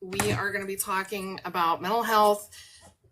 we are going to be talking about mental health,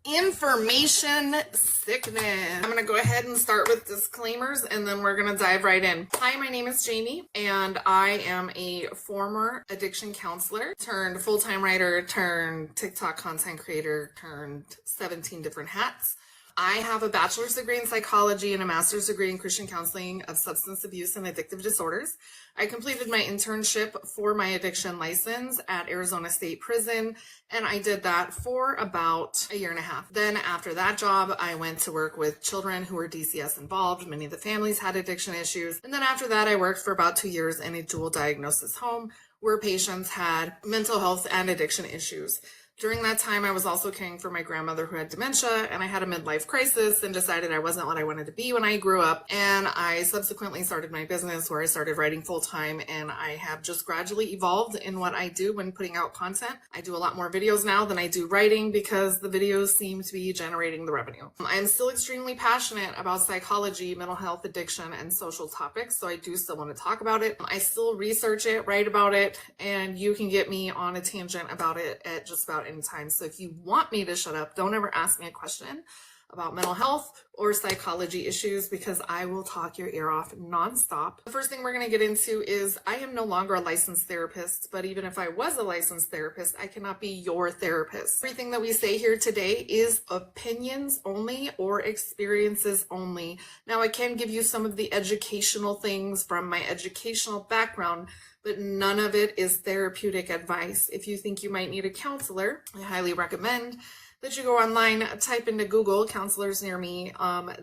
information sickness. I'm going to go ahead and start with disclaimers and then we're going to dive right in. Hi, my name is Jamie and I am a former addiction counselor turned full-time writer turned TikTok content creator turned 17 different hats. I have a bachelor's degree in psychology and a master's degree in Christian counseling of substance abuse and addictive disorders. I completed my internship for my addiction license at Arizona State Prison, and I did that for about a year and a half. Then after that job, I went to work with children who were DCS involved. Many of the families had addiction issues. And then after that, I worked for about 2 years in a dual diagnosis home where patients had mental health and addiction issues. During that time, I was also caring for my grandmother who had dementia, and I had a midlife crisis and decided I wasn't what I wanted to be when I grew up. And I subsequently started my business where I started writing full time, and I have just gradually evolved in what I do when putting out content. I do a lot more videos now than I do writing because the videos seem to be generating the revenue. I'm still extremely passionate about psychology, mental health, addiction, and social topics, so I do still want to talk about it. I still research it, write about it, and you can get me on a tangent about it at just about any time. So if you want me to shut up, don't ever ask me a question about mental health or psychology issues because I will talk your ear off nonstop. The first thing we're going to get into is I am no longer a licensed therapist, but even if I was a licensed therapist, I cannot be your therapist. Everything that we say here today is opinions only or experiences only. Now, I can give you some of the educational things from my educational background, but none of it is therapeutic advice. If you think you might need a counselor, I highly recommend that you go online, type into Google counselors near me.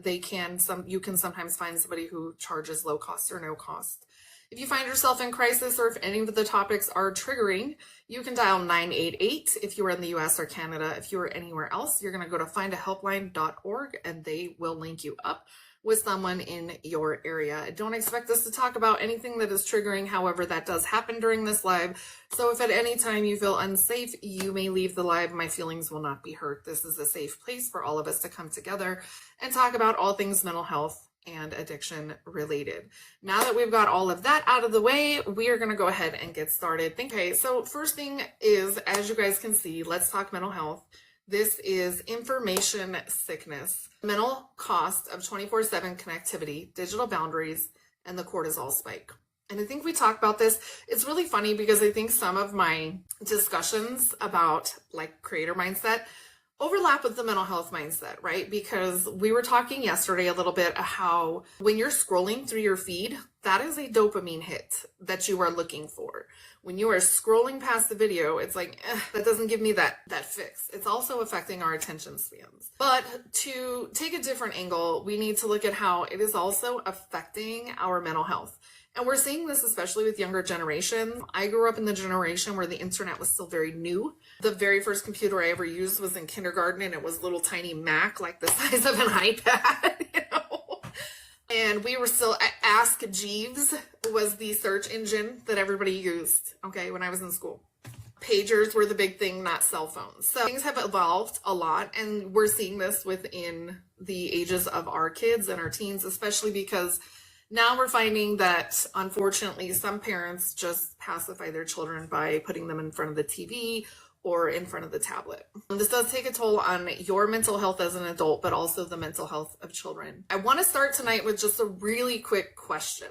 You can sometimes find somebody who charges low cost or no cost. If you find yourself in crisis or if any of the topics are triggering, you can dial 988 if you are in the US or Canada. If you are anywhere else, you're going to go to findahelpline.org and they will link you up with someone in your area. Don't expect us to talk about anything that is triggering. However, that does happen during this live. So if at any time you feel unsafe, you may leave the live. My feelings will not be hurt. This is a safe place for all of us to come together and talk about all things mental health and addiction related. Now that we've got all of that out of the way, we are going to go ahead and get started. Okay, so first thing is, as you guys can see, let's talk mental health. This is information sickness, mental cost of 24/7 connectivity, digital boundaries, and the cortisol spike. And I think we talk about this. It's really funny because I think some of my discussions about like creator mindset overlap with the mental health mindset, right? Because we were talking yesterday a little bit how when you're scrolling through your feed, that is a dopamine hit that you are looking for. When you are scrolling past the video, it's like, that doesn't give me that fix. It's also affecting our attention spans. But to take a different angle, we need to look at how it is also affecting our mental health. And we're seeing this especially with younger generations. I grew up in the generation where the internet was still very new. The very first computer I ever used was in kindergarten, and it was a little tiny Mac, like the size of an iPad, you know? And we were still, Ask Jeeves was the search engine that everybody used, okay, when I was in school. Pagers were the big thing, not cell phones. So things have evolved a lot, and we're seeing this within the ages of our kids and our teens, especially because now we're finding that, unfortunately, some parents just pacify their children by putting them in front of the TV or in front of the tablet. This does take a toll on your mental health as an adult, but also the mental health of children. I want to start tonight with just a really quick question.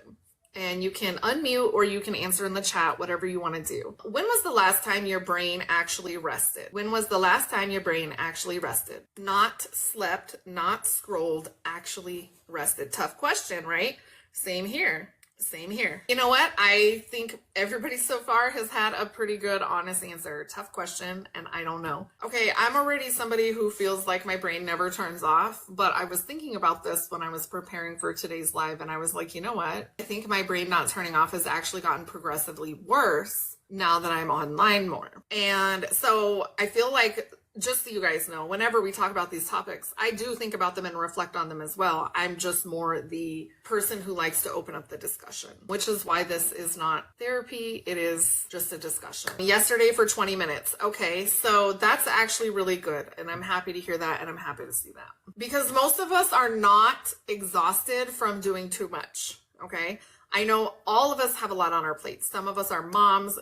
And you can unmute or you can answer in the chat, whatever you want to do. When was the last time your brain actually rested? When was the last time your brain actually rested? Not slept, not scrolled, actually rested. Tough question, right? Same here. Same here. You know what? I think everybody so far has had a pretty good, honest answer. Tough question, and I don't know. Okay, I'm already somebody who feels like my brain never turns off, but I was thinking about this when I was preparing for today's live, and I was like, you know what? I think my brain not turning off has actually gotten progressively worse now that I'm online more. And so I feel like, just so you guys know, whenever we talk about these topics, I do think about them and reflect on them as well. I'm just more the person who likes to open up the discussion, which is why this is not therapy. It is just a discussion. Yesterday for 20 minutes. Okay, so that's actually really good. And I'm happy to hear that, and I'm happy to see that. Because most of us are not exhausted from doing too much, okay? I know all of us have a lot on our plates. Some of us are moms,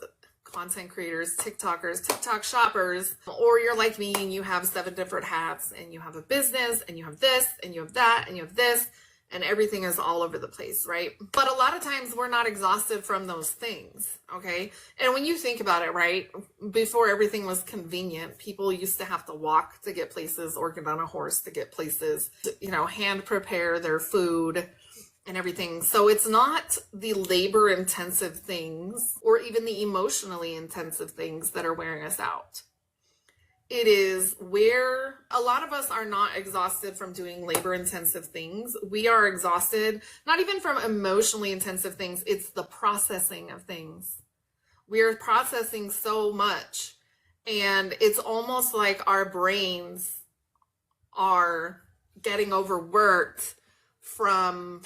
content creators, TikTokers, TikTok shoppers, or you're like me and you have 7 different hats and you have a business and you have this and you have that and you have this and everything is all over the place, right? But a lot of times we're not exhausted from those things, okay? And when you think about it, right, before everything was convenient, people used to have to walk to get places or get on a horse to get places, you know, hand prepare their food and everything. So it's not the labor intensive things or even the emotionally intensive things that are wearing us out. It is where a lot of us are not exhausted from doing labor intensive things. We are exhausted, not even from emotionally intensive things. It's the processing of things. We are processing so much, and it's almost like our brains are getting overworked from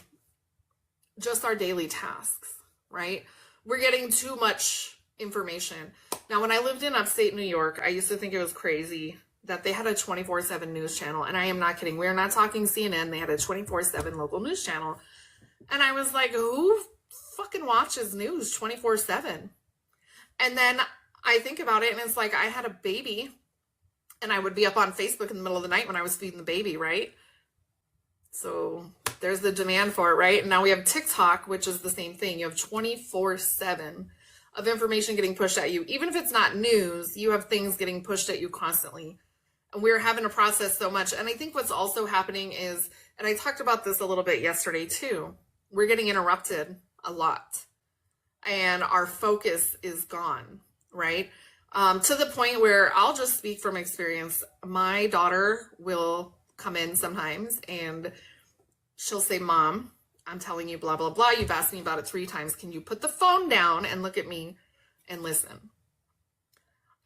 just our daily tasks, right? We're getting too much information. Now, when I lived in upstate New York, I used to think it was crazy that they had a 24/7 news channel. And I am not kidding. We're not talking CNN. They had a 24/7 local news channel. And I was like, who fucking watches news 24/7? And then I think about it and it's like I had a baby and I would be up on Facebook in the middle of the night when I was feeding the baby, right? So there's the demand for it, right? And now we have TikTok, which is the same thing. You have 24/7 of information getting pushed at you. Even if it's not news, you have things getting pushed at you constantly. And we're having to process so much. And I think what's also happening is, and I talked about this a little bit yesterday too, we're getting interrupted a lot. And our focus is gone, right? To the point where I'll just speak from experience. My daughter will come in sometimes and she'll say, Mom, I'm telling you blah, blah, blah. You've asked me about it 3 times. Can you put the phone down and look at me and listen?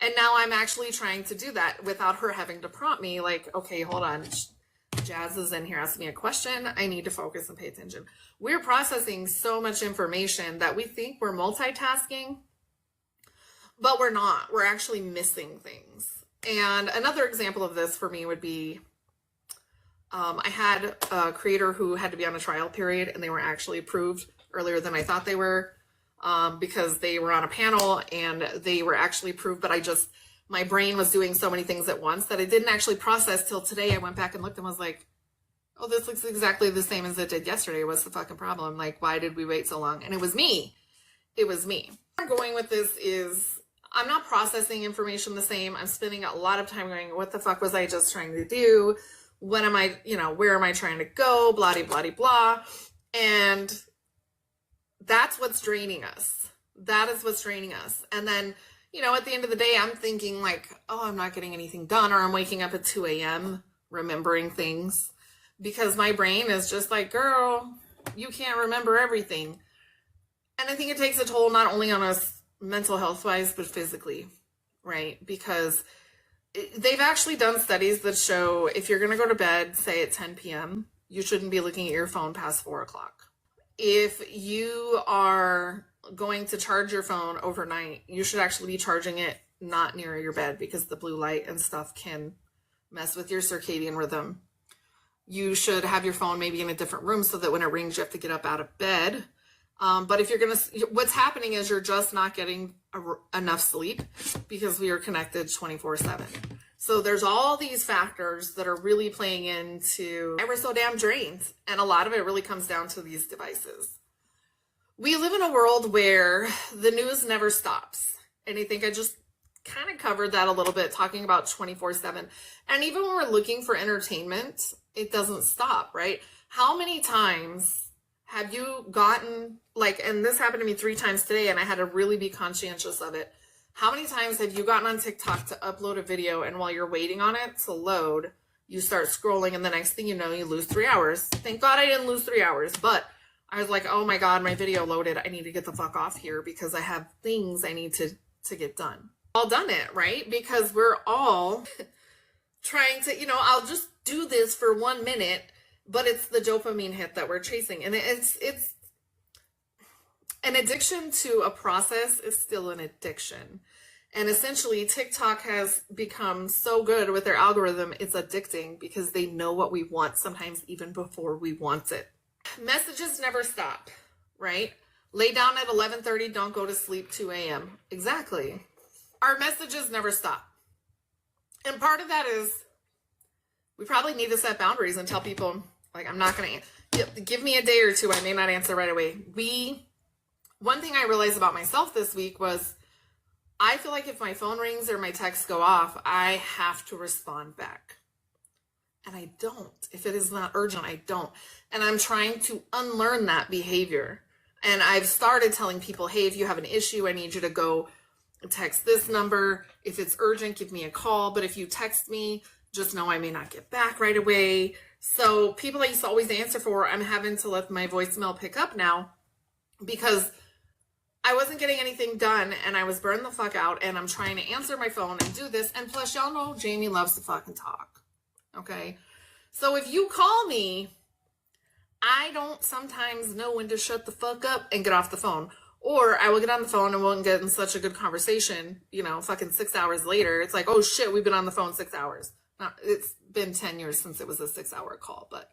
And now I'm actually trying to do that without her having to prompt me like, okay, hold on. Jazz is in here asking me a question. I need to focus and pay attention. We're processing so much information that we think we're multitasking, but we're not. We're actually missing things. And another example of this for me would be, I had a creator who had to be on a trial period and they were actually approved earlier than I thought they were, because they were on a panel and they were actually approved, but my brain was doing so many things at once that I didn't actually process till today. I went back and looked and was like, oh, this looks exactly the same as it did yesterday. What's the fucking problem? Like, why did we wait so long? And it was me. It was me. Where I'm going with this is I'm not processing information the same. I'm spending a lot of time going, what the fuck was I just trying to do? When am I, where am I trying to go? Blah, blah, blah, blah. And that's what's draining us. That is what's draining us. And then, at the end of the day, I'm thinking like, oh, I'm not getting anything done. Or I'm waking up at 2 a.m. remembering things because my brain is just like, girl, you can't remember everything. And I think it takes a toll not only on us mental health wise, but physically, right? Because they've actually done studies that show if you're going to go to bed, say at 10 p.m., you shouldn't be looking at your phone past 4 o'clock. If you are going to charge your phone overnight, you should actually be charging it not near your bed because the blue light and stuff can mess with your circadian rhythm. You should have your phone maybe in a different room so that when it rings, you have to get up out of bed. But if you're going to, what's happening is you're just not getting enough sleep because we are connected 24/7. So there's all these factors that are really playing into why we're so damn drained. And a lot of it really comes down to these devices. We live in a world where the news never stops. And I think I just kind of covered that a little bit talking about 24/7. And even when we're looking for entertainment, it doesn't stop, right? How many times have you gotten, and this happened to me 3 times today, and I had to really be conscientious of it. How many times have you gotten on TikTok to upload a video, and while you're waiting on it to load, you start scrolling, and the next thing you know, you lose 3 hours. Thank God I didn't lose 3 hours, but I was like, oh my God, my video loaded. I need to get the fuck off here because I have things I need to get done. All done it, right? Because we're all trying to, I'll just do this for 1 minute, but it's the dopamine hit that we're chasing. And it's an addiction to a process is still an addiction. And essentially TikTok has become so good with their algorithm, it's addicting because they know what we want sometimes even before we want it. Messages never stop, right? Lay down at 11:30, don't go to sleep 2 a.m. Exactly. Our messages never stop. And part of that is we probably need to set boundaries and tell people, like, I'm not going to, give me a day or two. I may not answer right away. One thing I realized about myself this week was I feel like if my phone rings or my texts go off, I have to respond back. And I don't. If it is not urgent, I don't. And I'm trying to unlearn that behavior. And I've started telling people, hey, if you have an issue, I need you to go text this number. If it's urgent, give me a call. But if you text me, just know I may not get back right away. So people I used to always answer for, I'm having to let my voicemail pick up now because I wasn't getting anything done and I was burned the fuck out and I'm trying to answer my phone and do this. And plus, y'all know Jamie loves to fucking talk. Okay? So if you call me, I don't sometimes know when to shut the fuck up and get off the phone. Or I will get on the phone and won't get in such a good conversation, fucking 6 hours later. It's like, oh shit, we've been on the phone 6 hours. It's been 10 years since it was a 6-hour call, but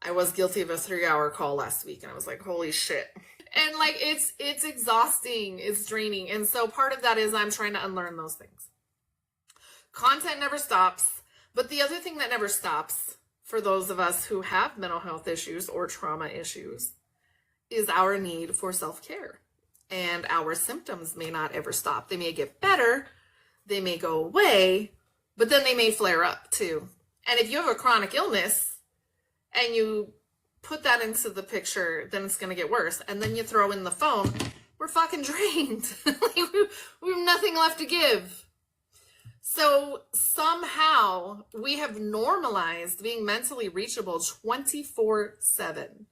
I was guilty of a 3-hour call last week and I was like, holy shit. And like, it's exhausting, it's draining. And so part of that is I'm trying to unlearn those things. Content never stops, but the other thing that never stops for those of us who have mental health issues or trauma issues is our need for self-care. And our symptoms may not ever stop. They may get better, they may go away, but then they may flare up too. And if you have a chronic illness and you put that into the picture, then it's going to get worse. And then you throw in the phone, we're fucking drained. we have nothing left to give. So somehow we have normalized being mentally reachable 24/7.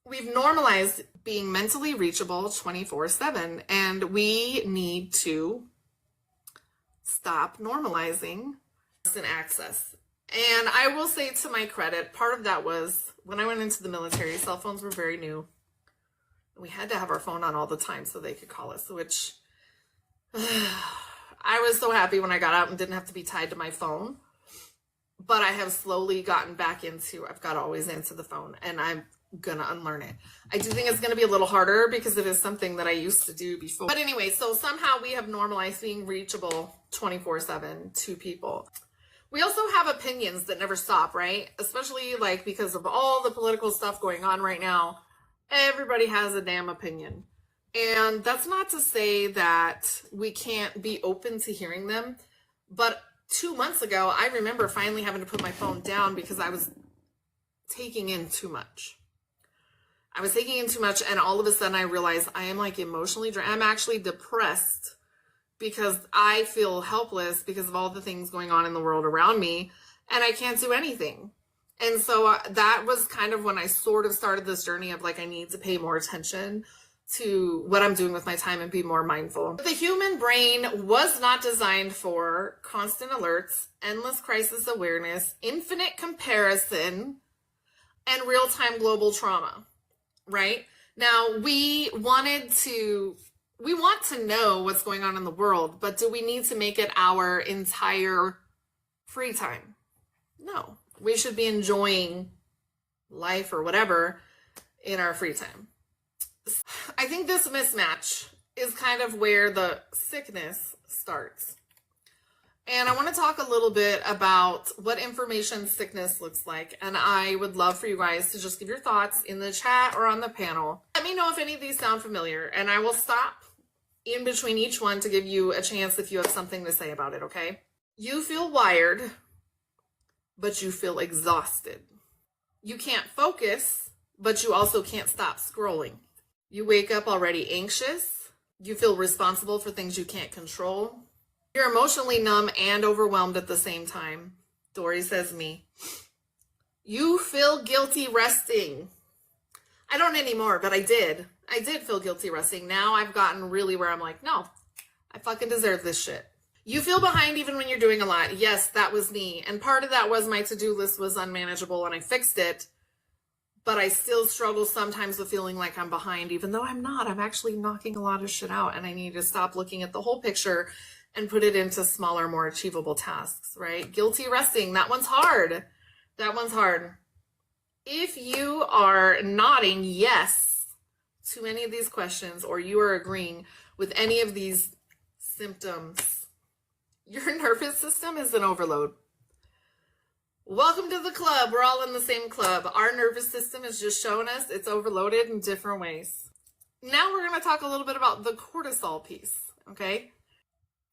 We've normalized being mentally reachable 24/7, and we need to stop normalizing instant access. And I will say, to my credit, part of that was when I went into the military, cell phones were very new. We had to have our phone on all the time so they could call us, which I was so happy when I got out and didn't have to be tied to my phone. But I have slowly gotten back into, I've got to always answer the phone, and I'm going to unlearn it. I do think it's going to be a little harder because it is something that I used to do before. But anyway, so somehow we have normalized being reachable 24/7 to people. We also have opinions that never stop, right? Especially like because of all the political stuff going on right now. Everybody has a damn opinion. And that's not to say that we can't be open to hearing them. But 2 months ago, I remember finally having to put my phone down because I was taking in too much. I was taking in too much, and all of a sudden I realized I am like emotionally drained. I'm actually depressed because I feel helpless because of all the things going on in the world around me, and I can't do anything. And so that was kind of when I sort of started this journey of like, I need to pay more attention to what I'm doing with my time and be more mindful. The human brain was not designed for constant alerts, endless crisis awareness, infinite comparison, and real-time global trauma, right? Now, we want to know what's going on in the world, but do we need to make it our entire free time? No. We should be enjoying life or whatever in our free time. I think this mismatch is kind of where the sickness starts. And I want to talk a little bit about what information sickness looks like. And I would love for you guys to just give your thoughts in the chat or on the panel. Let me know if any of these sound familiar, and I will stop in between each one to give you a chance if you have something to say about it, okay? You feel wired, but you feel exhausted. You can't focus, but you also can't stop scrolling. You wake up already anxious. You feel responsible for things you can't control. You're emotionally numb and overwhelmed at the same time. Dory says me. You feel guilty resting. I don't anymore, but I did. I did feel guilty resting. Now I've gotten really where I'm like, no, I fucking deserve this shit. You feel behind even when you're doing a lot. Yes, that was me. And part of that was my to-do list was unmanageable and I fixed it. But I still struggle sometimes with feeling like I'm behind, even though I'm not. I'm actually knocking a lot of shit out, and I need to stop looking at the whole picture and put it into smaller, more achievable tasks, right? Guilty resting, that one's hard. That one's hard. If you are nodding yes to any of these questions, or you are agreeing with any of these symptoms, your nervous system is an overload. Welcome to the club. We're all in the same club. Our nervous system is just showing us it's overloaded in different ways. Now we're going to talk a little bit about the cortisol piece, okay?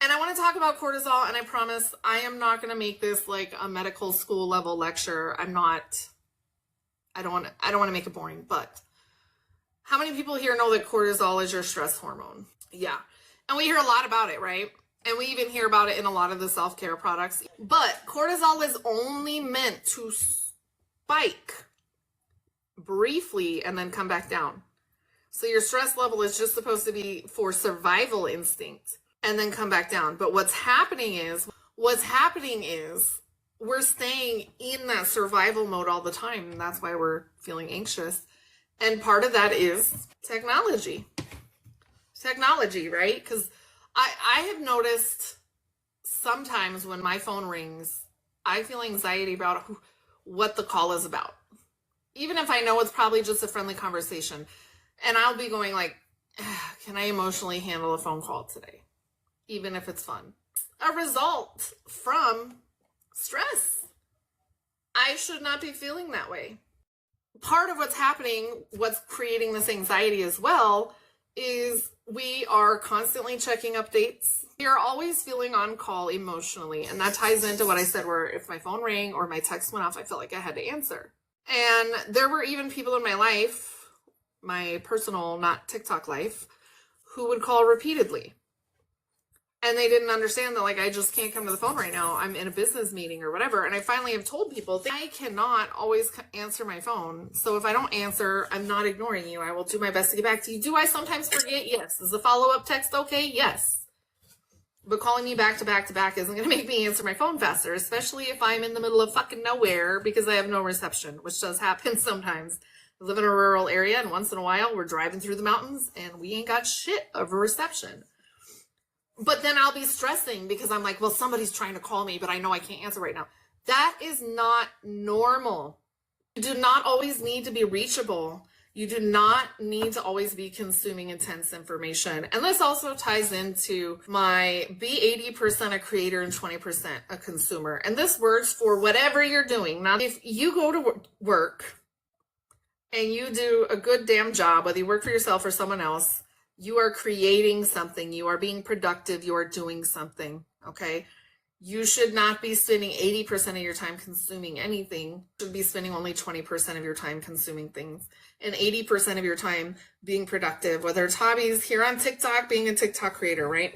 And I want to talk about cortisol, and I promise I am not going to make this like a medical school level lecture. I don't want to make it boring, but how many people here know that cortisol is your stress hormone? Yeah. And we hear a lot about it, right? And we even hear about it in a lot of the self-care products. But cortisol is only meant to spike briefly and then come back down. So your stress level is just supposed to be for survival instinct and then come back down. But what's happening is we're staying in that survival mode all the time. And that's why we're feeling anxious. And part of that is technology, right? Because I have noticed sometimes when my phone rings, I feel anxiety about what the call is about. Even if I know it's probably just a friendly conversation. And I'll be going like, can I emotionally handle a phone call today? Even if it's fun. A result from stress. I should not be feeling that way. Part of what's happening, what's creating this anxiety as well, is we are constantly checking updates. We are always feeling on call emotionally. And that ties into what I said, where if my phone rang or my text went off, I felt like I had to answer. And there were even people in my life, my personal, not TikTok life, who would call repeatedly. And they didn't understand that, like, I just can't come to the phone right now. I'm in a business meeting or whatever. And I finally have told people, I cannot always answer my phone. So if I don't answer, I'm not ignoring you. I will do my best to get back to you. Do I sometimes forget? Yes. Is a follow-up text okay? Yes. But calling me back to back to back isn't going to make me answer my phone faster, especially if I'm in the middle of fucking nowhere because I have no reception, which does happen sometimes. I live in a rural area, and once in a while we're driving through the mountains and we ain't got shit of a reception. But then I'll be stressing because I'm like, well, somebody's trying to call me, but I know I can't answer right now. That is not normal. You do not always need to be reachable. You do not need to always be consuming intense information. And this also ties into my be 80% a creator and 20% a consumer. And this works for whatever you're doing. Now, if you go to work and you do a good damn job, whether you work for yourself or someone else, you are creating something, you are being productive, you are doing something, okay? You should not be spending 80% of your time consuming anything. You should be spending only 20% of your time consuming things and 80% of your time being productive, whether it's hobbies here on TikTok, being a TikTok creator, right?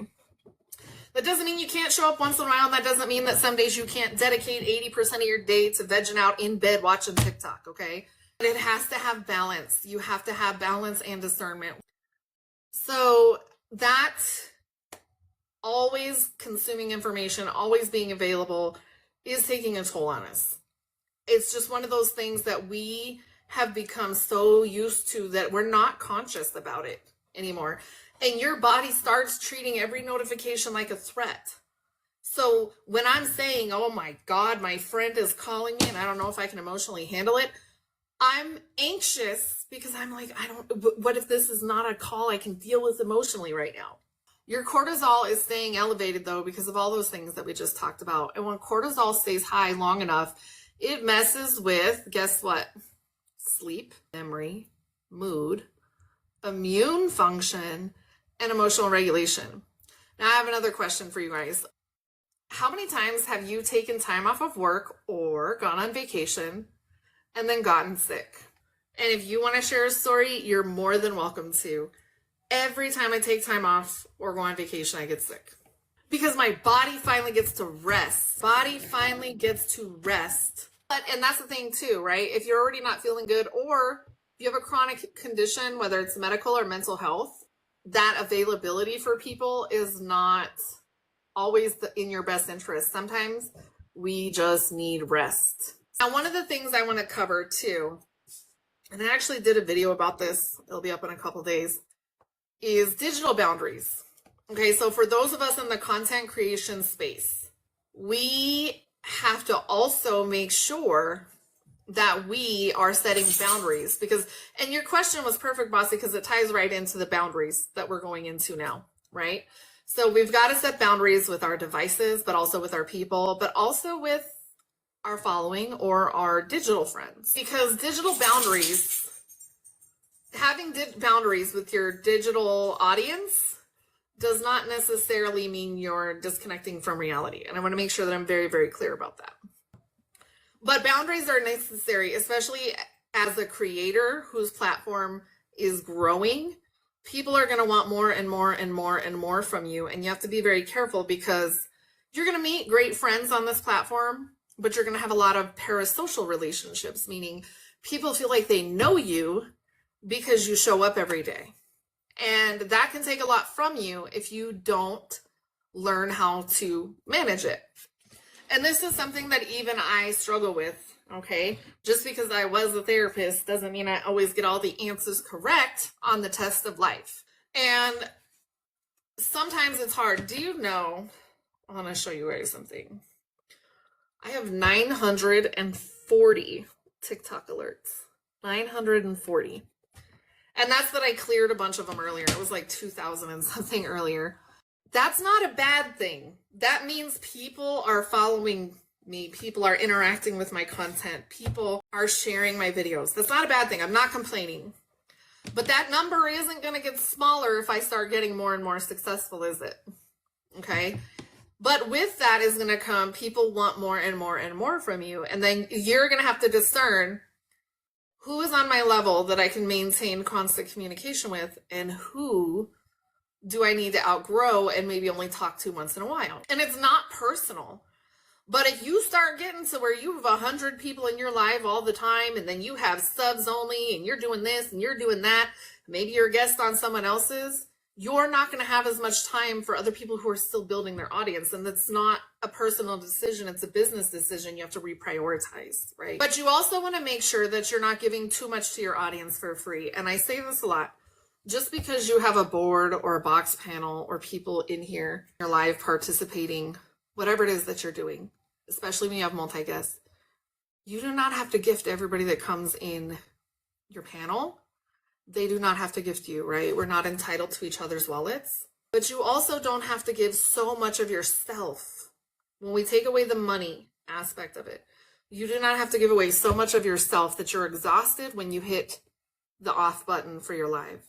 That doesn't mean you can't show up once in a while. That doesn't mean that some days you can't dedicate 80% of your day to vegging out in bed watching TikTok, okay? But it has to have balance. You have to have balance and discernment. So that always consuming information, always being available is taking a toll on us. It's just one of those things that we have become so used to that we're not conscious about it anymore. And your body starts treating every notification like a threat. So when I'm saying, oh my God, my friend is calling me and I don't know if I can emotionally handle it, I'm anxious because I'm like, what if this is not a call I can deal with emotionally right now? Your cortisol is staying elevated though because of all those things that we just talked about. And when cortisol stays high long enough, it messes with, guess what? Sleep, memory, mood, immune function, and emotional regulation. Now I have another question for you guys. How many times have you taken time off of work or gone on vacation and then gotten sick? And if you want to share a story, you're more than welcome to. Every time I take time off or go on vacation, I get sick. Because my body finally gets to rest. And that's the thing too, right? If you're already not feeling good or you have a chronic condition, whether it's medical or mental health, that availability for people is not always in your best interest. Sometimes we just need rest. Now, one of the things I want to cover too, and I actually did a video about this, it'll be up in a couple days, is digital boundaries. Okay, so for those of us in the content creation space, we have to also make sure that we are setting boundaries. And your question was perfect, Bossy, because it ties right into the boundaries that we're going into now, right? So we've got to set boundaries with our devices, but also with our people, but also with our following or our digital friends. Because having boundaries with your digital audience does not necessarily mean you're disconnecting from reality. And I want to make sure that I'm very, very clear about that. But boundaries are necessary, especially as a creator whose platform is growing. People are going to want more and more and more and more from you. And you have to be very careful, because you're going to meet great friends on this platform, but you're going to have a lot of parasocial relationships, meaning people feel like they know you because you show up every day. And that can take a lot from you if you don't learn how to manage it. And this is something that even I struggle with, okay? Just because I was a therapist doesn't mean I always get all the answers correct on the test of life. And sometimes it's hard. Do you know, I want to show you guys something. I have 940 TikTok alerts. 940. And that's that I cleared a bunch of them earlier. It was like 2,000 and something earlier. That's not a bad thing. That means people are following me. People are interacting with my content. People are sharing my videos. That's not a bad thing. I'm not complaining. But that number isn't going to get smaller if I start getting more and more successful, is it? Okay? But with that is going to come, people want more and more and more from you. And then you're going to have to discern who is on my level that I can maintain constant communication with, and who do I need to outgrow and maybe only talk to once in a while. And it's not personal. But if you start getting to where you have 100 people in your life all the time, and then you have subs only, and you're doing this and you're doing that, maybe you're a guest on someone else's, you're not going to have as much time for other people who are still building their audience. And that's not a personal decision. It's a business decision. You have to reprioritize, right? But you also want to make sure that you're not giving too much to your audience for free. And I say this a lot. Just because you have a board or a box panel or people in here, you're live participating, whatever it is that you're doing, especially when you have multi-guests, you do not have to gift everybody that comes in your panel. They do not have to gift you, right? We're not entitled to each other's wallets. But you also don't have to give so much of yourself. When we take away the money aspect of it, you do not have to give away so much of yourself that you're exhausted when you hit the off button for your live.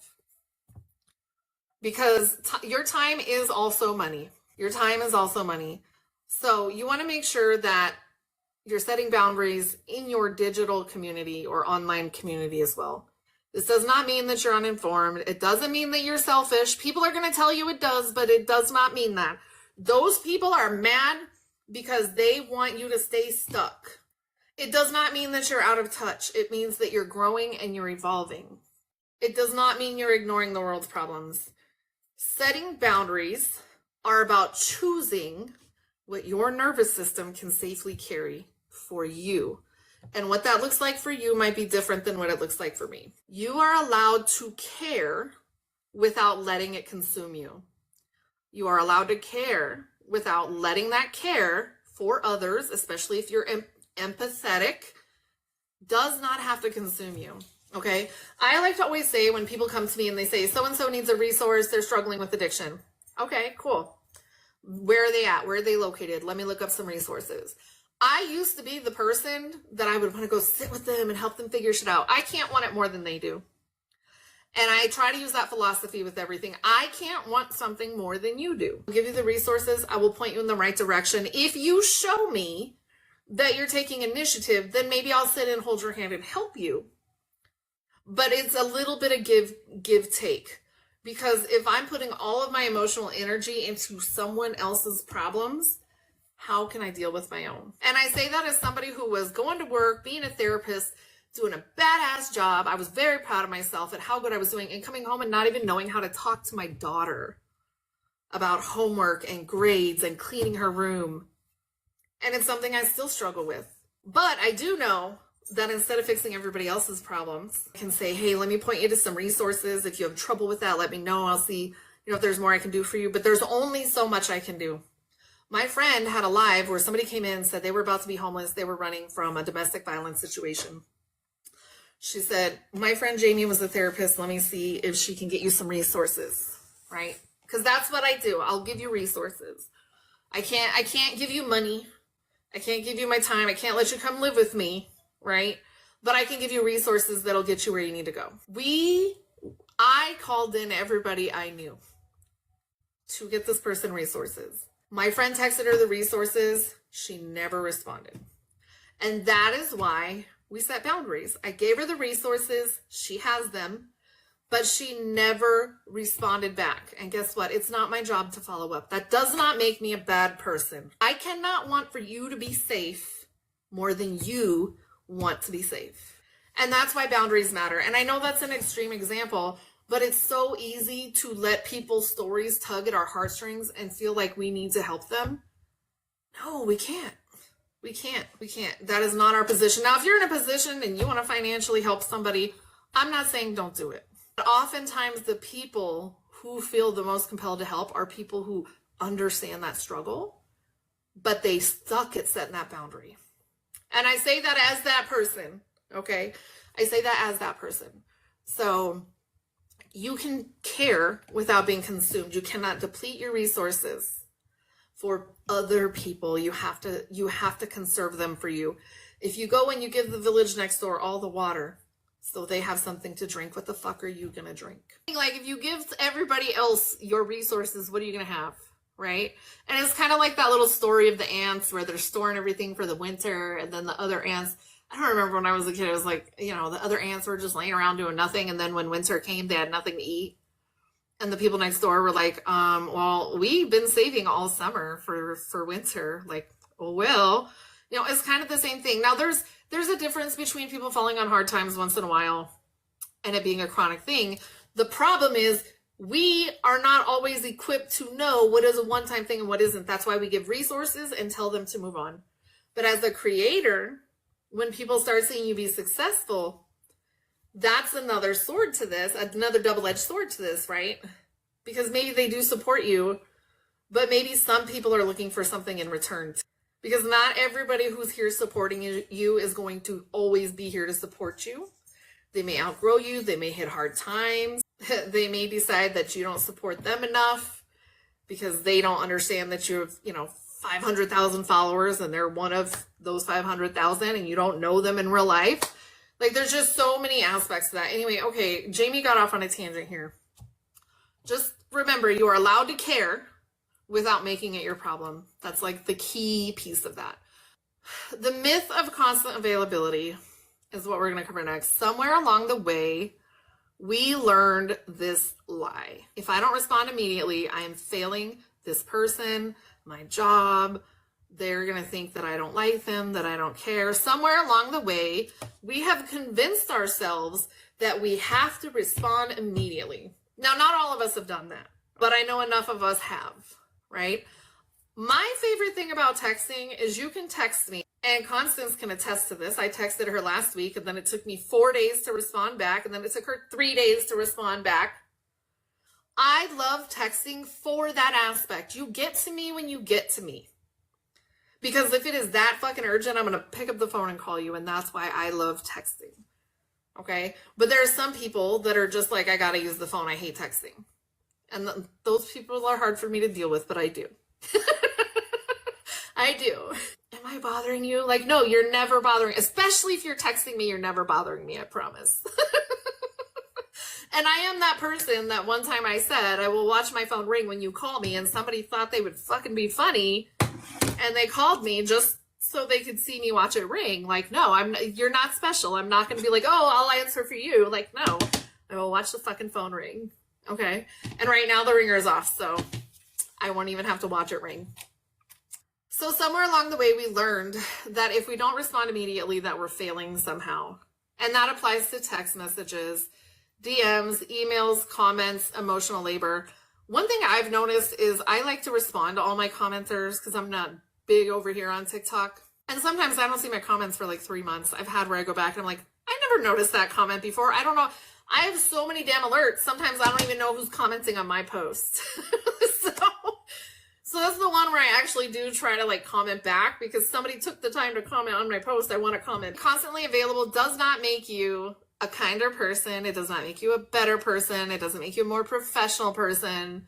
Because your time is also money. Your time is also money. So you want to make sure that you're setting boundaries in your digital community or online community as well. This does not mean that you're uninformed. It doesn't mean that you're selfish. People are going to tell you it does, but it does not mean that. Those people are mad because they want you to stay stuck. It does not mean that you're out of touch. It means that you're growing and you're evolving. It does not mean you're ignoring the world's problems. Setting boundaries are about choosing what your nervous system can safely carry for you. And what that looks like for you might be different than what it looks like for me. You are allowed to care without letting it consume you. You are allowed to care without letting that care for others, especially if you're empathetic, does not have to consume you. Okay? I like to always say when people come to me and they say, so-and-so needs a resource, they're struggling with addiction. Okay, cool. Where are they at? Where are they located? Let me look up some resources. I used to be the person that I would want to go sit with them and help them figure shit out. I can't want it more than they do. And I try to use that philosophy with everything. I can't want something more than you do. I'll give you the resources. I will point you in the right direction. If you show me that you're taking initiative, then maybe I'll sit and hold your hand and help you. But it's a little bit of give take. Because if I'm putting all of my emotional energy into someone else's problems, how can I deal with my own? And I say that as somebody who was going to work, being a therapist, doing a badass job. I was very proud of myself at how good I was doing, and coming home and not even knowing how to talk to my daughter about homework and grades and cleaning her room. And it's something I still struggle with. But I do know that instead of fixing everybody else's problems, I can say, hey, let me point you to some resources. If you have trouble with that, let me know. I'll see, if there's more I can do for you. But there's only so much I can do. My friend had a live where somebody came in and said they were about to be homeless. They were running from a domestic violence situation. She said, my friend Jamie was a therapist. Let me see if she can get you some resources, right? Because that's what I do. I'll give you resources. I can't give you money. I can't give you my time. I can't let you come live with me, right? But I can give you resources that'll get you where you need to go. I called in everybody I knew to get this person resources. My friend texted her the resources. She never responded. And that is why we set boundaries. I gave her the resources. She has them, but she never responded back. And guess what? It's not my job to follow up. That does not make me a bad person. I cannot want for you to be safe more than you want to be safe. And that's why boundaries matter. And I know that's an extreme example, but it's so easy to let people's stories tug at our heartstrings and feel like we need to help them. No, we can't. We can't. That is not our position. Now, if you're in a position and you want to financially help somebody, I'm not saying don't do it. But oftentimes the people who feel the most compelled to help are people who understand that struggle, but they suck at setting that boundary. And I say that as that person, okay? I say that as that person. So you can care without being consumed. You cannot deplete your resources for other people. You have to conserve them for you. If you go and you give the village next door all the water so they have something to drink, what the fuck are you gonna drink? Like, if you give everybody else your resources, what are you gonna have, right? And it's kind of like that little story of the ants where they're storing everything for the winter, and then the other ants, I don't remember when I was a kid, it was like, the other ants were just laying around doing nothing, and then when winter came, they had nothing to eat. And the people next door were like, well, we've been saving all summer for winter. Like, oh, well, it's kind of the same thing. Now, there's a difference between people falling on hard times once in a while and it being a chronic thing. The problem is we are not always equipped to know what is a one-time thing and what isn't. That's why we give resources and tell them to move on. But as a creator, when people start seeing you be successful, that's another sword to this, another double-edged sword to this, right? Because maybe they do support you, but maybe some people are looking for something in return. Because not everybody who's here supporting you is going to always be here to support you. They may outgrow you. They may hit hard times. They may decide that you don't support them enough because they don't understand that you have, 500,000 followers and they're one of those 500,000 and you don't know them in real life. Like, there's just so many aspects to that. Anyway, okay, Jamie got off on a tangent here. Just remember, you are allowed to care without making it your problem. That's like the key piece of that. The myth of constant availability is what we're going to cover next. Somewhere along the way, we learned this lie. If I don't respond immediately, I am failing this person, my job. They're going to think that I don't like them, that I don't care. Somewhere along the way, we have convinced ourselves that we have to respond immediately. Now, not all of us have done that, but I know enough of us have, right? My favorite thing about texting is you can text me, and Constance can attest to this. I texted her last week, and then it took me 4 days to respond back, and then it took her 3 days to respond back. I love texting for that aspect. You get to me when you get to me. Because if it is that fucking urgent, I'm going to pick up the phone and call you, and that's why I love texting. Okay? But there are some people that are just like, I got to use the phone. I hate texting. And those people are hard for me to deal with, but I do. I do. Am I bothering you? Like, no, you're never bothering. Especially if you're texting me, you're never bothering me, I promise. And I am that person that one time I said, I will watch my phone ring when you call me, and somebody thought they would fucking be funny, and they called me just so they could see me watch it ring. Like, no, you're not special. I'm not going to be like, oh, I'll answer for you. Like, no, I will watch the fucking phone ring. Okay. And right now the ringer is off, so I won't even have to watch it ring. So somewhere along the way, we learned that if we don't respond immediately, that we're failing somehow. And that applies to text messages, DMs, emails, comments, emotional labor. One thing I've noticed is I like to respond to all my commenters because I'm not big over here on TikTok. And sometimes I don't see my comments for like 3 months. I've had where I go back and I'm like, I never noticed that comment before. I don't know. I have so many damn alerts. Sometimes I don't even know who's commenting on my post. So So that's the one where I actually do try to like comment back because somebody took the time to comment on my post. I want to comment. Constantly available does not make you a kinder person. It does not make you a better person. It doesn't make you a more professional person.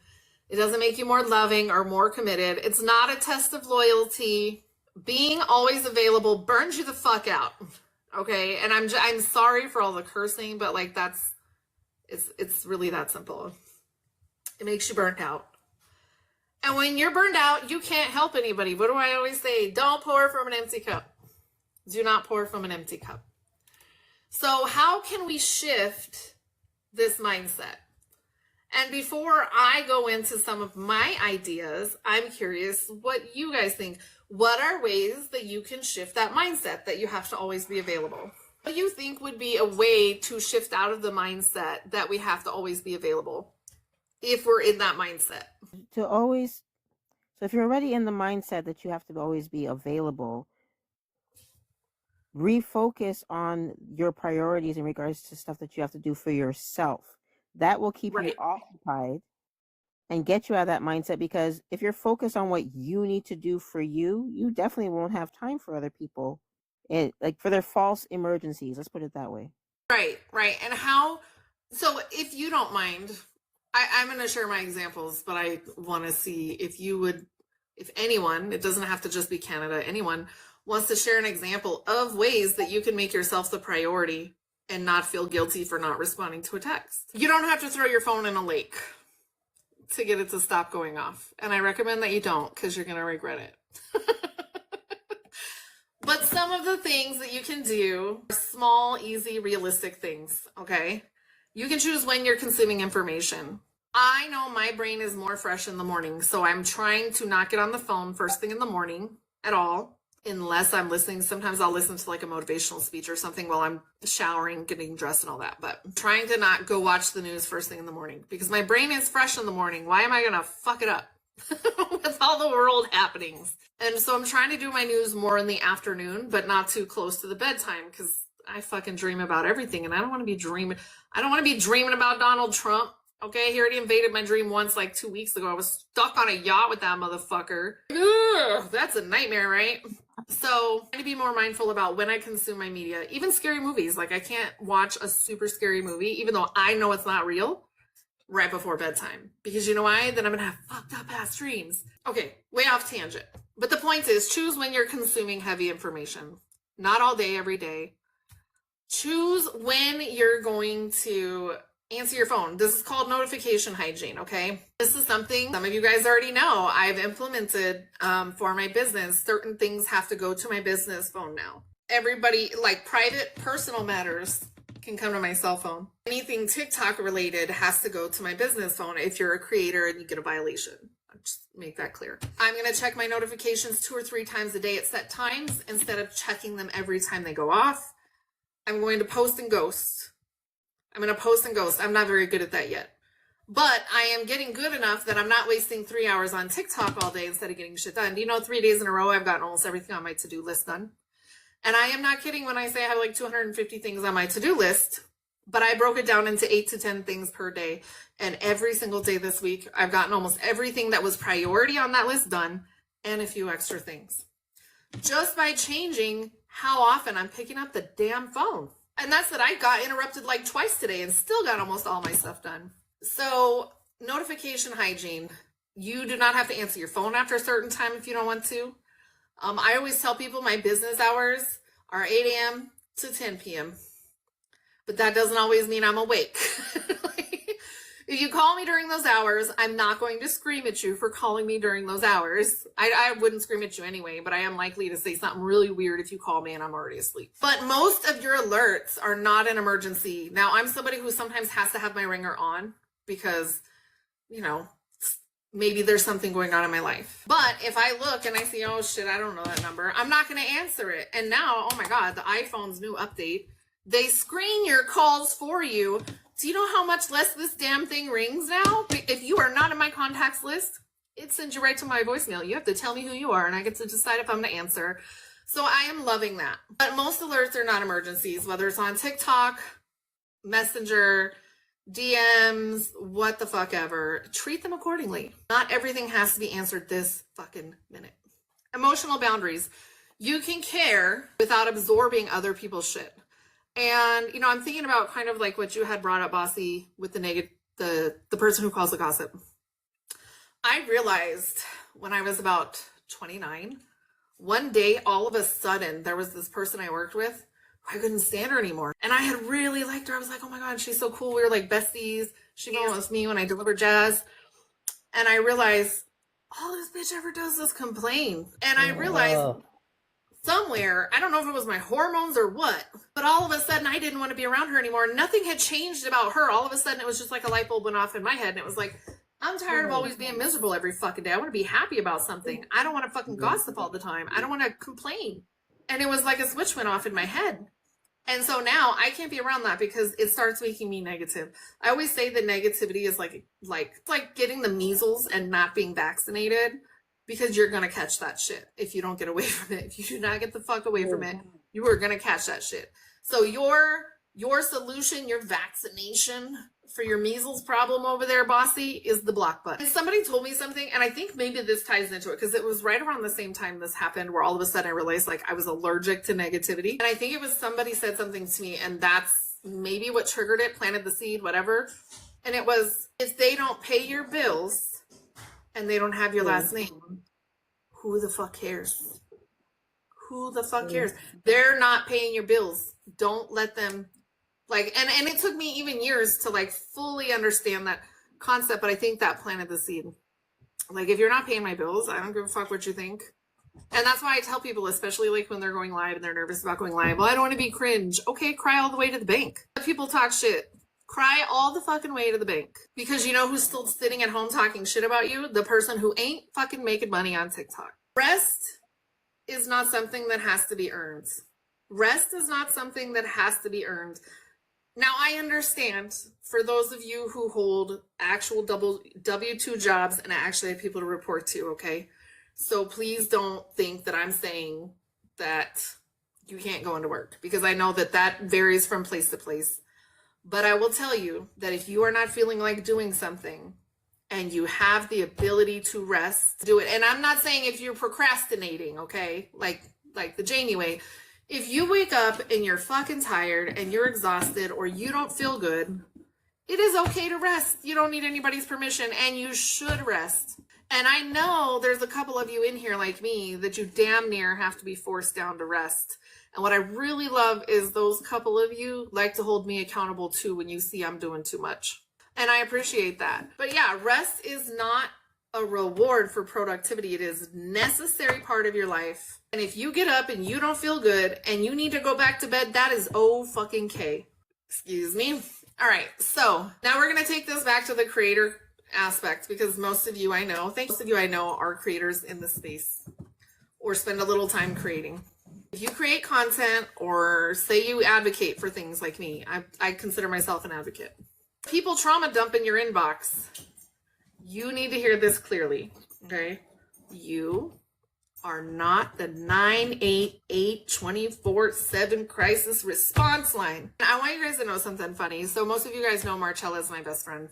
It doesn't make you more loving or more committed. It's not a test of loyalty. Being always available burns you the fuck out. Okay? And I'm sorry for all the cursing, but like it's really that simple. It makes you burnt out. And when you're burned out, you can't help anybody. What do I always say? Don't pour from an empty cup. Do not pour from an empty cup. So how can we shift this mindset? And before I go into some of my ideas, I'm curious what you guys think. What are ways that you can shift that mindset that you have to always be available? What do you think would be a way to shift out of the mindset that we have to always be available if we're in that mindset? So if you're already in the mindset that you have to always be available, refocus on your priorities in regards to stuff that you have to do for yourself. That will keep you occupied and get you out of that mindset, because if you're focused on what you need to do for you, you definitely won't have time for other people, like for their false emergencies. Let's put it that way. Right. And so if you don't mind, I'm going to share my examples, but I want to see if anyone, it doesn't have to just be Canada, anyone wants to share an example of ways that you can make yourself the priority and not feel guilty for not responding to a text. You don't have to throw your phone in a lake to get it to stop going off. And I recommend that you don't, because you're going to regret it. But some of the things that you can do are small, easy, realistic things, okay? You can choose when you're consuming information. I know my brain is more fresh in the morning, so I'm trying to not get on the phone first thing in the morning at all, unless I'm listening. Sometimes I'll listen to like a motivational speech or something while I'm showering, getting dressed and all that. But I'm trying to not go watch the news first thing in the morning because my brain is fresh in the morning. Why am I going to fuck it up with all the world happenings? And so I'm trying to do my news more in the afternoon, but not too close to the bedtime, because I fucking dream about everything, and I don't want to be dreaming. I don't want to be dreaming about Donald Trump. Okay, he already invaded my dream once, like 2 weeks ago. I was stuck on a yacht with that motherfucker. Ugh, that's a nightmare, right? So I'm trying to be more mindful about when I consume my media, even scary movies. Like I can't watch a super scary movie, even though I know it's not real, right before bedtime. Because you know why? Then I'm going to have fucked up ass dreams. Okay, way off tangent. But the point is, choose when you're consuming heavy information. Not all day, every day. Choose when you're going to answer your phone. This is called notification hygiene, okay? This is something some of you guys already know I've implemented for my business. Certain things have to go to my business phone now. Everybody, like private, personal matters can come to my cell phone. Anything TikTok related has to go to my business phone if you're a creator and you get a violation. I'll just make that clear. I'm going to check my notifications 2 or 3 times a day at set times instead of checking them every time they go off. I'm going to post and ghost. I'm not very good at that yet. But I am getting good enough that I'm not wasting 3 hours on TikTok all day instead of getting shit done. Do you know 3 days in a row I've gotten almost everything on my to-do list done? And I am not kidding when I say I have like 250 things on my to-do list, but I broke it down into 8 to 10 things per day. And every single day this week, I've gotten almost everything that was priority on that list done and a few extra things. Just by changing how often I'm picking up the damn phone. And that's that I got interrupted like twice today and still got almost all my stuff done. So notification hygiene. You do not have to answer your phone after a certain time if you don't want to. I always tell people my business hours are 8 a.m. to 10 p.m. But that doesn't always mean I'm awake. If you call me during those hours, I'm not going to scream at you for calling me during those hours. I wouldn't scream at you anyway, but I am likely to say something really weird if you call me and I'm already asleep. But most of your alerts are not an emergency. Now, I'm somebody who sometimes has to have my ringer on because, you know, maybe there's something going on in my life. But if I look and I see, oh shit, I don't know that number, I'm not going to answer it. And now, oh my God, the iPhone's new update, they screen your calls for you. Do you know how much less this damn thing rings now? If you are not in my contacts list, it sends you right to my voicemail. You have to tell me who you are and I get to decide if I'm going to answer. So I am loving that. But most alerts are not emergencies, whether it's on TikTok, Messenger, DMs, what the fuck ever. Treat them accordingly. Not everything has to be answered this fucking minute. Emotional boundaries. You can care without absorbing other people's shit. And, you know, I'm thinking about kind of like what you had brought up, Bossy, with the person who calls the gossip. I realized when I was about 29, one day, all of a sudden, there was this person I worked with. I couldn't stand her anymore. And I had really liked her. I was like, oh my God, she's so cool. We were like besties. She came with me when I delivered jazz. And I realized, all this bitch ever does is complain. And I realized somewhere, I don't know if it was my hormones or what, but all of a sudden I didn't want to be around her anymore. Nothing had changed about her. All of a sudden it was just like a light bulb went off in my head. And it was like, I'm tired of always being miserable every fucking day. I want to be happy about something. I don't want to fucking gossip all the time. I don't want to complain. And it was like a switch went off in my head. And so now I can't be around that because it starts making me negative. I always say that negativity is like getting the measles and not being vaccinated, because you're going to catch that shit if you don't get away from it. If you do not get the fuck away from it, you are going to catch that shit. So your solution, your vaccination for your measles problem over there, Bossy, is the block button. And somebody told me something, and I think maybe this ties into it because it was right around the same time this happened where all of a sudden I realized like I was allergic to negativity. And I think it was somebody said something to me, and that's maybe what triggered it, planted the seed, whatever. And it was, if they don't pay your bills and they don't have your last name, who the fuck cares? Who the fuck cares? They're not paying your bills. Don't let them. Like, and it took me even years to like fully understand that concept, but I think that planted the seed. Like, if you're not paying my bills, I don't give a fuck what you think. And that's why I tell people, especially like when they're going live and they're nervous about going live, well, I don't want to be cringe. Okay, cry all the way to the bank. Let people talk shit. Cry all the fucking way to the bank. Because you know who's still sitting at home talking shit about you? The person who ain't fucking making money on TikTok. Rest is not something that has to be earned. Rest is not something that has to be earned. Now, I understand for those of you who hold actual W-2 jobs and actually have people to report to, okay? So please don't think that I'm saying that you can't go into work, because I know that that varies from place to place. But I will tell you that if you are not feeling like doing something and you have the ability to rest, do it. And I'm not saying if you're procrastinating, okay? Like the Janie way. If you wake up and you're fucking tired and you're exhausted or you don't feel good, it is okay to rest. You don't need anybody's permission, and you should rest. And I know there's a couple of you in here like me that you damn near have to be forced down to rest. And what I really love is those couple of you like to hold me accountable too when you see I'm doing too much. And I appreciate that. But yeah, rest is not a reward for productivity. It is a necessary part of your life. And if you get up and you don't feel good and you need to go back to bed, that is O-fucking-K. Excuse me. All right, so now we're going to take this back to the creator aspect, because most of you I know are creators in this space or spend a little time creating. If you create content or say you advocate for things like me, I consider myself an advocate. People trauma dump in your inbox. You need to hear this clearly, okay? You are not the 988 24/7 crisis response line. I want you guys to know something funny. So most of you guys know Marcella is my best friend,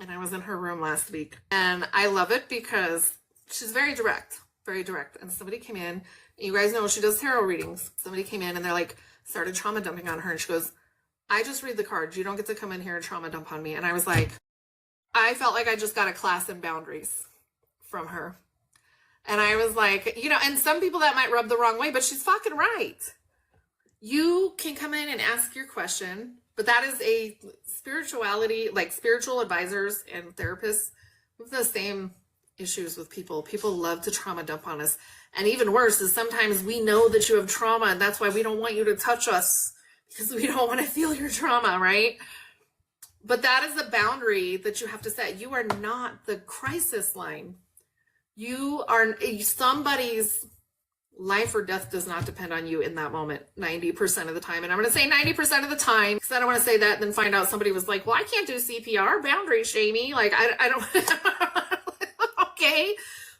and I was in her room last week, and I love it because she's very direct. And somebody came in, and you guys know she does tarot readings. Somebody came in and they're like, started trauma dumping on her, and she goes, I just read the cards. You don't get to come in here and trauma dump on me. And I was like, I felt like I just got a class in boundaries from her. And I was like, you know, and some people that might rub the wrong way, but she's fucking right. You can come in and ask your question, but that is a spirituality, like spiritual advisors and therapists have the same issues with people. People love to trauma dump on us. And even worse is sometimes we know that you have trauma, and that's why we don't want you to touch us, because we don't want to feel your trauma, right? But that is a boundary that you have to set. You are not the crisis line. You are, somebody's life or death does not depend on you in that moment 90% of the time. And I'm going to say 90% of the time, because I don't want to say that and then find out somebody was like, well, I can't do CPR, boundary shamey. Like, I don't, okay.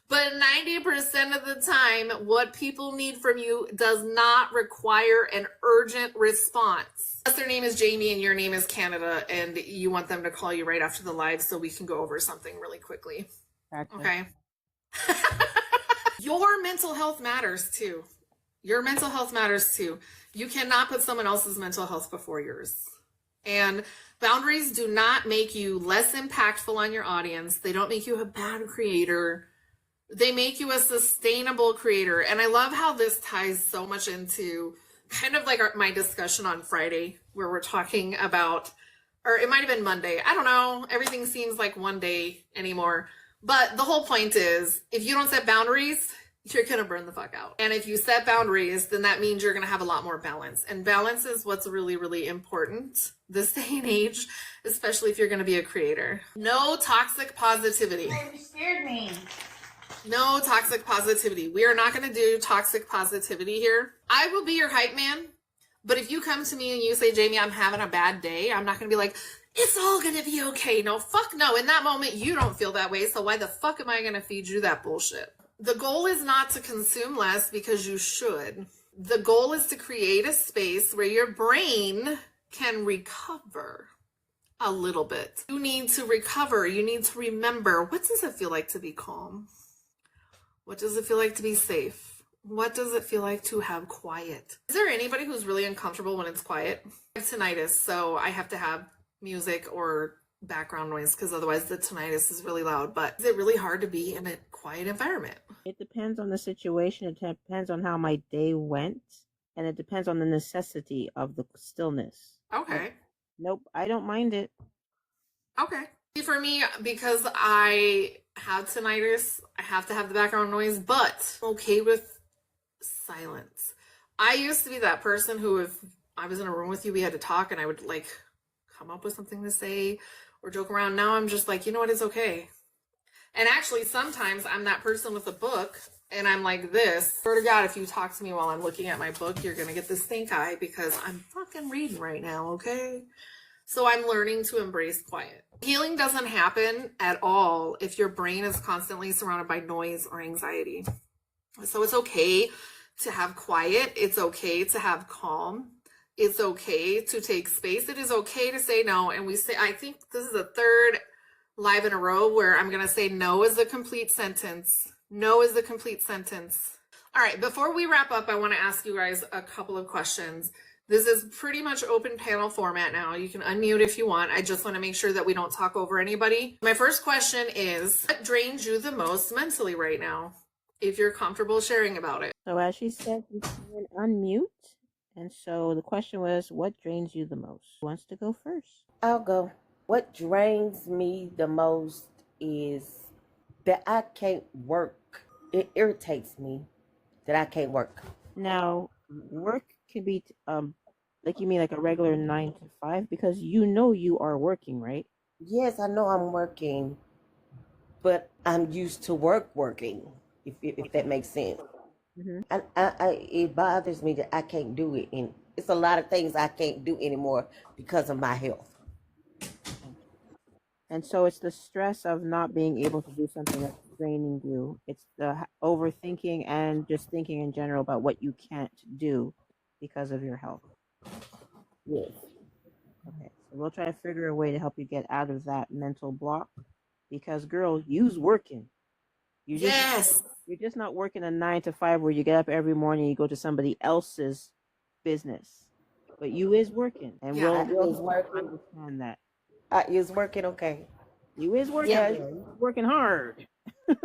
But 90% of the time, what people need from you does not require an urgent response. Unless their name is Jamie and your name is Canada and you want them to call you right after the live so we can go over something really quickly. Gotcha. Okay. Your mental health matters too. Your mental health matters too. You cannot put someone else's mental health before yours. And boundaries do not make you less impactful on your audience. They don't make you a bad creator. They make you a sustainable creator. And I love how this ties so much into kind of like my discussion on Friday, where we're talking about, or it might have been Monday. I don't know. Everything seems like one day anymore. But the whole point is, if you don't set boundaries, you're going to burn the fuck out. And if you set boundaries, then that means you're going to have a lot more balance. And balance is what's really, really important this day and age, especially if you're going to be a creator. No toxic positivity. You scared me. No toxic positivity. We are not going to do toxic positivity here. I will be your hype man. But if you come to me and you say, Jamie, I'm having a bad day, I'm not going to be like, it's all going to be okay. No, fuck no. In that moment, you don't feel that way. So why the fuck am I going to feed you that bullshit? The goal is not to consume less because you should. The goal is to create a space where your brain can recover a little bit. You need to recover. You need to remember, what does it feel like to be calm? What does it feel like to be safe? What does it feel like to have quiet? Is there anybody who's really uncomfortable when it's quiet? I have tinnitus, so I have to have music or background noise because otherwise the tinnitus is really loud. But is it really hard to be in a quiet environment? It depends on the situation. It depends on how my day went. And it depends on the necessity of the stillness. Okay. Nope, I don't mind it. Okay. For me, because I have tinnitus, I have to have the background noise, but I'm okay with silence. I used to be that person who, if I was in a room with you, we had to talk and I would like come up with something to say or joke around. Now I'm just like, you know what, it's okay. And actually sometimes I'm that person with a book and I'm like this. Swear to God, if you talk to me while I'm looking at my book, you're going to get this stink eye because I'm fucking reading right now, okay? So I'm learning to embrace quiet. Healing doesn't happen at all if your brain is constantly surrounded by noise or anxiety. So it's okay to have quiet. It's okay to have calm. It's okay to take space. It is okay to say no. And we say, I think this is the third live in a row where I'm going to say no is a complete sentence. No is the complete sentence. All right. Before we wrap up, I want to ask you guys a couple of questions. This is pretty much open panel format now. You can unmute if you want. I just want to make sure that we don't talk over anybody. My first question is, what drains you the most mentally right now? If you're comfortable sharing about it. So as she said, you can unmute. And so the question was, what drains you the most? Who wants to go first? I'll go. What drains me the most is that I can't work. It irritates me that I can't work. Now, work can be, like you mean like a regular 9 to 5? Because you know you are working, right? Yes, I know I'm working, but I'm used to working, if that makes sense. Mm-hmm. And it bothers me that I can't do it. And it's a lot of things I can't do anymore because of my health. And so it's the stress of not being able to do something that's draining you. It's the overthinking and just thinking in general about what you can't do because of your health. Yes. Okay, so we'll try to figure a way to help you get out of that mental block. Because, girl, you's working. You're just not working a 9 to 5 where you get up every morning and you go to somebody else's business. But you is working. And we'll understand that. You is working, okay. You is working. Yeah. You're working hard.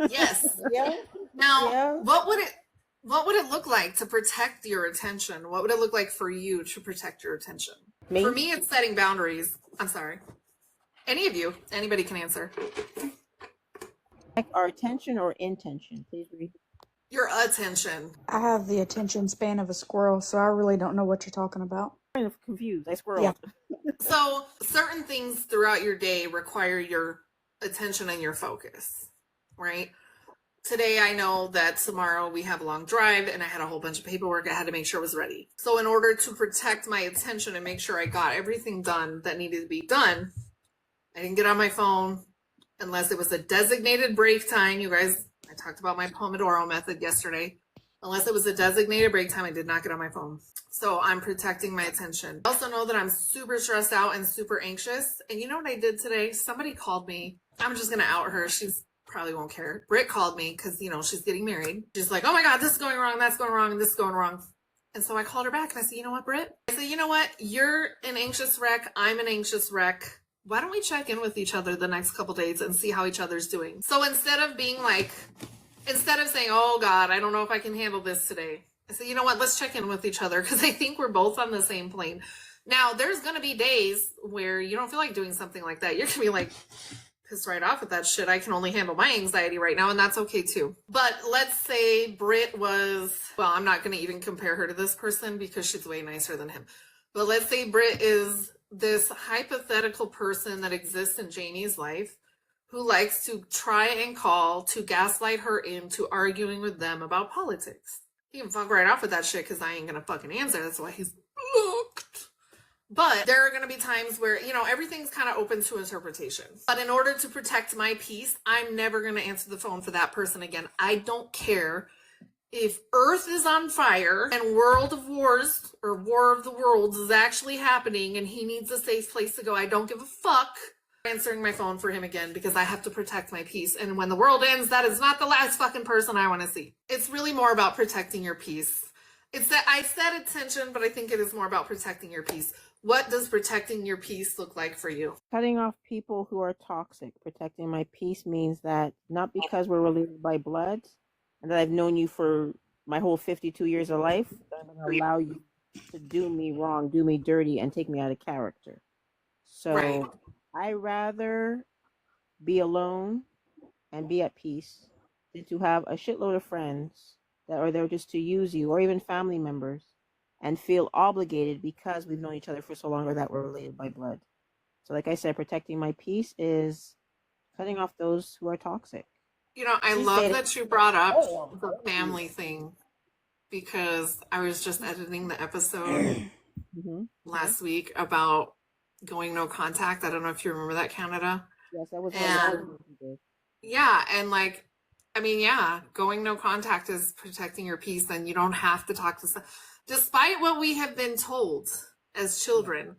Yes. Yeah. Now, Yeah. what would it look like to protect your attention? What would it look like for you to protect your attention? Me? For me, it's setting boundaries. I'm sorry. Anybody can answer. Like our attention or intention? Please read. Your attention. I have the attention span of a squirrel, so I really don't know what you're talking about. I'm kind of confused. I squirreled. Yeah. So certain things throughout your day require your attention and your focus, right? Today, I know that tomorrow we have a long drive and I had a whole bunch of paperwork I had to make sure was ready. So in order to protect my attention and make sure I got everything done that needed to be done, I didn't get on my phone unless it was a designated break time. You guys I talked about my Pomodoro method yesterday. Unless it was a designated break time, I did not get on my phone. So I'm protecting my attention. I also know that I'm super stressed out and super anxious. And you know what I did today? Somebody called me. I'm just going to out her. She's probably won't care. Britt called me because, you know, she's getting married. She's like, oh my God, this is going wrong. That's going wrong. And this is going wrong. And so I called her back and I said, you know what, Britt? I said, you know what? You're an anxious wreck. I'm an anxious wreck. Why don't we check in with each other the next couple days and see how each other's doing? So instead of saying, oh God, I don't know if I can handle this today, I said, you know what, let's check in with each other because I think we're both on the same plane. Now, there's going to be days where you don't feel like doing something like that. You're going to be like pissed right off with that shit. I can only handle my anxiety right now, and that's okay too. But let's say Britt was, well, I'm not going to even compare her to this person because she's way nicer than him. But let's say Britt is this hypothetical person that exists in Janie's life who likes to try and call to gaslight her into arguing with them about politics. He can fuck right off with that shit because I ain't gonna fucking answer. That's why he's blocked. But there are gonna be times where, you know, everything's kind of open to interpretation. But in order to protect my peace, I'm never gonna answer the phone for that person again. I don't care if Earth is on fire and World of Wars or War of the Worlds is actually happening and he needs a safe place to go. I don't give a fuck answering my phone for him again because I have to protect my peace. And when the world ends, that is not the last fucking person I want to see. It's really more about protecting your peace. It's that I said attention, but I think it is more about protecting your peace. What does protecting your peace look like for you? Cutting off people who are toxic. Protecting my peace means that not because we're related by blood and that I've known you for my whole 52 years of life, that I'm going to allow you to do me wrong, do me dirty, and take me out of character. So Right. I rather be alone and be at peace than to have a shitload of friends that are there just to use you, or even family members, and feel obligated because we've known each other for so long or that we're related by blood. So like I said, protecting my peace is cutting off those who are toxic. You know, I love that you brought up the family thing because I was just editing the episode last week about going no contact. I don't know if you remember that, Canada. Yes, that was And yeah, and like, I mean, yeah, going no contact is protecting your peace, and you don't have to talk to despite what we have been told as children.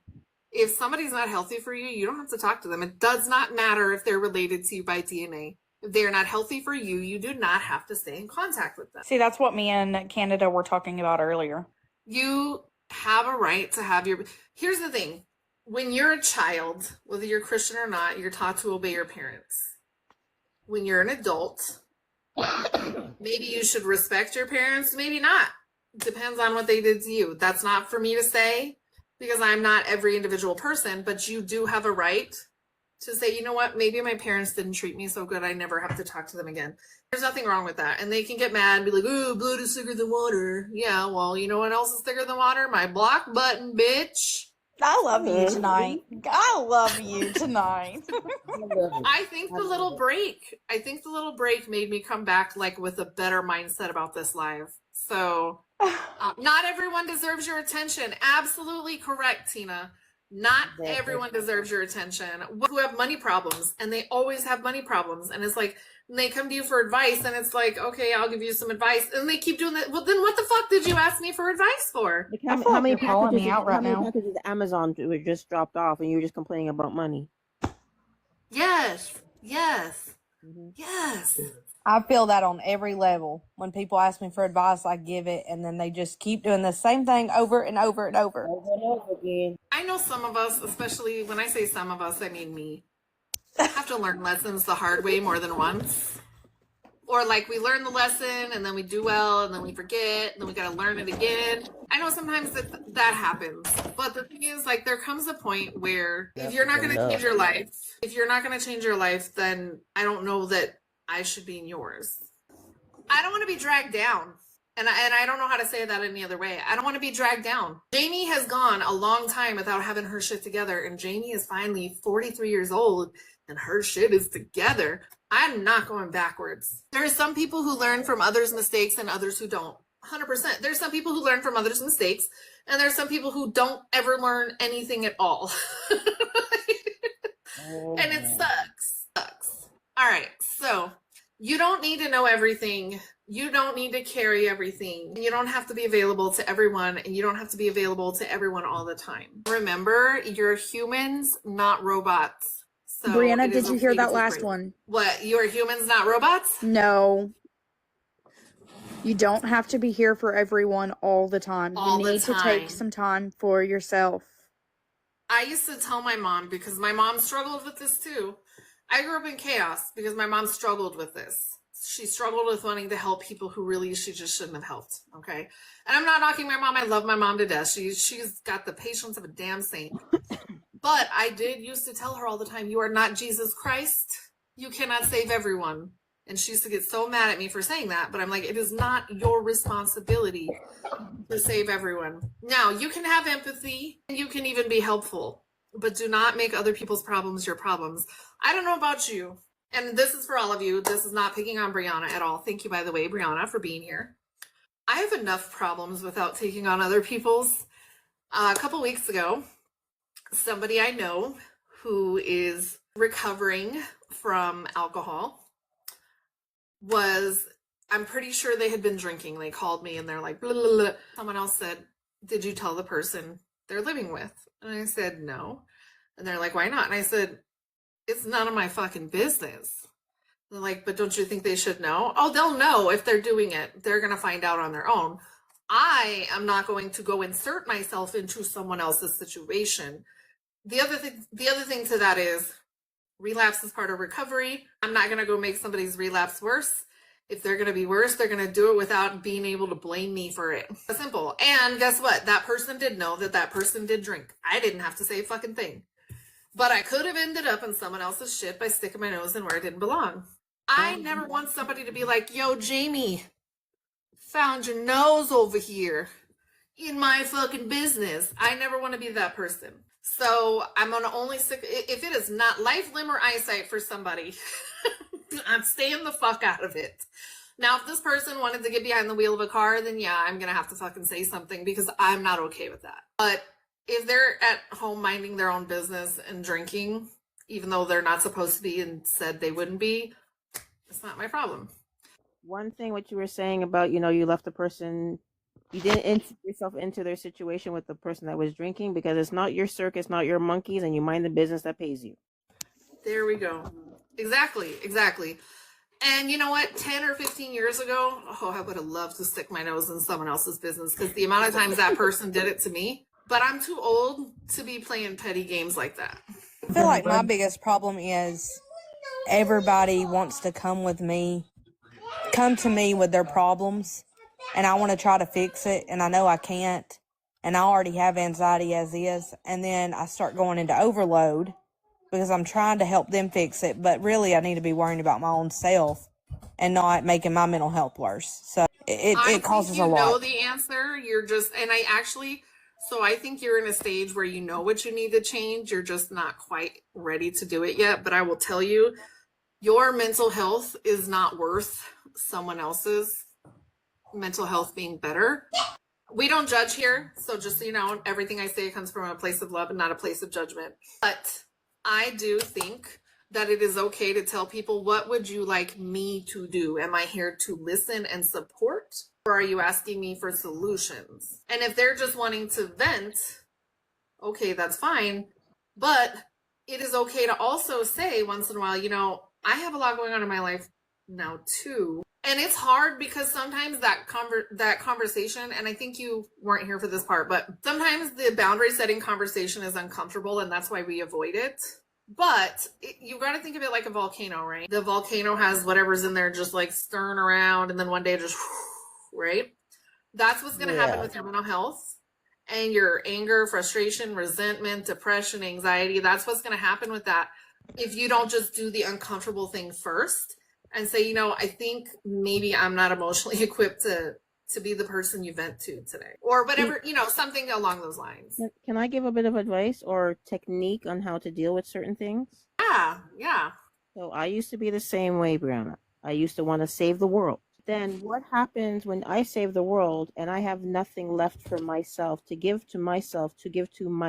If somebody's not healthy for you, you don't have to talk to them. It does not matter if they're related to you by DNA. If they're not healthy for you, you do not have to stay in contact with them. See, that's what me and Canada were talking about earlier. You have a right to have your... Here's the thing. When you're a child, whether you're Christian or not, you're taught to obey your parents. When you're an adult, maybe you should respect your parents, maybe not. Depends on what they did to you. That's not for me to say because I'm not every individual person, but you do have a right to say, you know what, maybe my parents didn't treat me so good, I never have to talk to them again. There's nothing wrong with that. And they can get mad and be like, oh, blood is thicker than water. Yeah, well, you know what else is thicker than water? My block button, bitch. I love you tonight. I love you tonight. I think the little break made me come back like with a better mindset about this live. So not everyone deserves your attention. Absolutely correct, Tina. Not everyone deserves your attention. Who have money problems, and they always have money problems. And it's like, and they come to you for advice, and it's like, okay, I'll give you some advice. And they keep doing that. Well, then what the fuck did you ask me for advice for? Like how many packages did Amazon were just dropped off and you were just complaining about money? Yes. I feel that on every level. When people ask me for advice, I give it, and then they just keep doing the same thing over and over and over. Over again. I know some of us, especially when I say some of us, I mean me, have to learn lessons the hard way more than once. Or like we learn the lesson and then we do well and then we forget and then we got to learn it again. I know sometimes that happens. But the thing is, like, there comes a point where if you're not going to change your life, then I don't know that I should be in yours. I don't want to be dragged down. And I don't know how to say that any other way. I don't want to be dragged down. Janie has gone a long time without having her shit together. And Janie is finally 43 years old and her shit is together. I'm not going backwards. There are some people who learn from others' mistakes and others who don't. 100%. There's some people who learn from others' mistakes, and there's some people who don't ever learn anything at all. And it sucks. All right. So You don't need to know everything. You don't need to carry everything. You don't have to be available to everyone, and you don't have to be available to everyone all the time. Remember, you're humans, not robots. So Brianna, it did is you hear okay to that take last breaks. one? What? You're humans, not robots? No. You don't have to be here for everyone all the time. All You the need to take time. some time for yourself. I used to tell my mom, because my mom struggled with this too. I grew up in chaos because my mom struggled with this. She struggled with wanting to help people who really she just shouldn't have helped. Okay. And I'm not knocking my mom. I love my mom to death. She's got the patience of a damn saint. But I did used to tell her all the time, you are not Jesus Christ. You cannot save everyone. And she used to get so mad at me for saying that. But I'm like, it is not your responsibility to save everyone. Now, you can have empathy and you can even be helpful, but do not make other people's problems your problems. I don't know about you, and this is for all of you. This is not picking on Brianna at all. Thank you, by the way, Brianna, for being here. I have enough problems without taking on other people's. A couple weeks ago, somebody I know who is recovering from alcohol was, I'm pretty sure they had been drinking. They called me and they're like, blah, blah, blah. Someone else said, did you tell the person they're living with? And I said, no. And they're like, why not? And I said, it's none of my fucking business. They're like, but don't you think they should know? Oh, they'll know if they're doing it. They're going to find out on their own. I am not going to go insert myself into someone else's situation. The other thing to that is, relapse is part of recovery. I'm not going to go make somebody's relapse worse. If they're going to be worse, they're going to do it without being able to blame me for it. That's simple. And guess what? That person did know that person did drink. I didn't have to say a fucking thing. But I could have ended up in someone else's shit by sticking my nose in where it didn't belong. I never want somebody to be like, yo, Jamie, found your nose over here in my fucking business. I never want to be that person. So I'm going to only stick, if it is not life, limb, or eyesight for somebody, I'm staying the fuck out of it. Now, if this person wanted to get behind the wheel of a car, then yeah, I'm going to have to fucking say something because I'm not okay with that. But if they're at home minding their own business and drinking, even though they're not supposed to be and said they wouldn't be, it's not my problem. One thing what you were saying about, you left the person, you didn't insert yourself into their situation with the person that was drinking because it's not your circus, not your monkeys, and you mind the business that pays you. There we go. Exactly. And you know what? 10 or 15 years ago, I would have loved to stick my nose in someone else's business because the amount of times that person did it to me. But I'm too old to be playing petty games like that. I feel like my biggest problem is everybody wants to come to me with their problems, and I want to try to fix it, and I know I can't, and I already have anxiety as is, and then I start going into overload because I'm trying to help them fix it, but really I need to be worrying about my own self and not making my mental health worse. So it causes a lot. I think you know the answer. You're just, and I think you're in a stage where you know what you need to change. You're just not quite ready to do it yet. But I will tell you, your mental health is not worth someone else's mental health being better. We don't judge here. So just so you know, everything I say comes from a place of love and not a place of judgment. But I do think that it is okay to tell people, what would you like me to do? Am I here to listen and support? Or are you asking me for solutions? And if they're just wanting to vent, okay, that's fine. But it is okay to also say once in a while, I have a lot going on in my life now too. And it's hard because sometimes that conversation, and I think you weren't here for this part, but sometimes the boundary setting conversation is uncomfortable and that's why we avoid it. But you got to think of it like a volcano, right? The volcano has whatever's in there just like stirring around, and then one day just, right? That's what's going to happen with your mental health and your anger, frustration, resentment, depression, anxiety. That's what's going to happen with that if you don't just do the uncomfortable thing first and say, I think maybe I'm not emotionally equipped to be the person you vent to today, or whatever, something along those lines. Can I give a bit of advice or technique on how to deal with certain things? Yeah. So I used to be the same way, Brianna. I used to want to save the world. Then what happens when I save the world and I have nothing left for myself, to give to my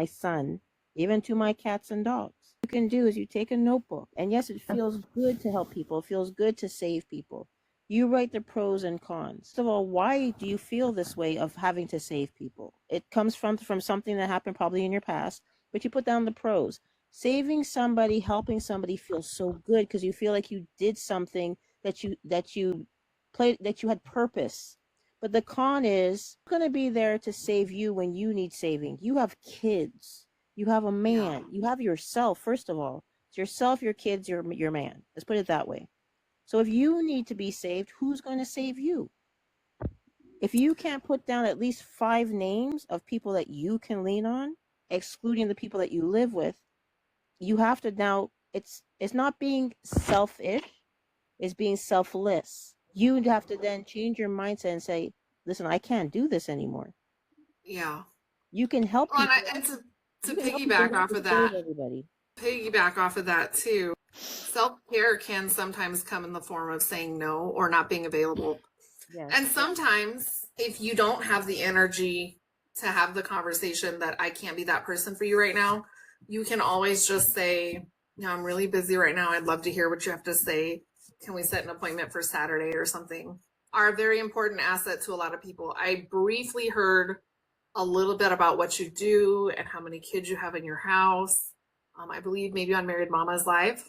son, even to my cats and dogs? you can do is you take a notebook, and yes, it feels good to help people. It feels good to save people. You write the pros and cons. First of all, why do you feel this way of having to save people? It comes from something that happened probably in your past, but you put down the pros. Saving somebody, helping somebody feels so good because you feel like you did something that you had purpose. But the con is going to be there to save you when you need saving. You have kids. You have a man. You have yourself, first of all. It's yourself, your kids, your man. Let's put it that way. So if you need to be saved, who's going to save you? If you can't put down at least 5 names of people that you can lean on, excluding the people that you live with, you have to now, it's not being selfish, it's being selfless. You have to then change your mindset and say, listen, I can't do this anymore. Yeah. You can help Well, people. and to You can help piggyback people, off you of can save that, everybody. too, self-care can sometimes come in the form of saying no or not being available. Yes. And sometimes if you don't have the energy to have the conversation that I can't be that person for you right now, you can always just say, no, I'm really busy right now. I'd love to hear what you have to say. Can we set an appointment for Saturday or something? Are a very important asset to a lot of people. I briefly heard a little bit about what you do and how many kids you have in your house. I believe maybe on Married Mama's Live.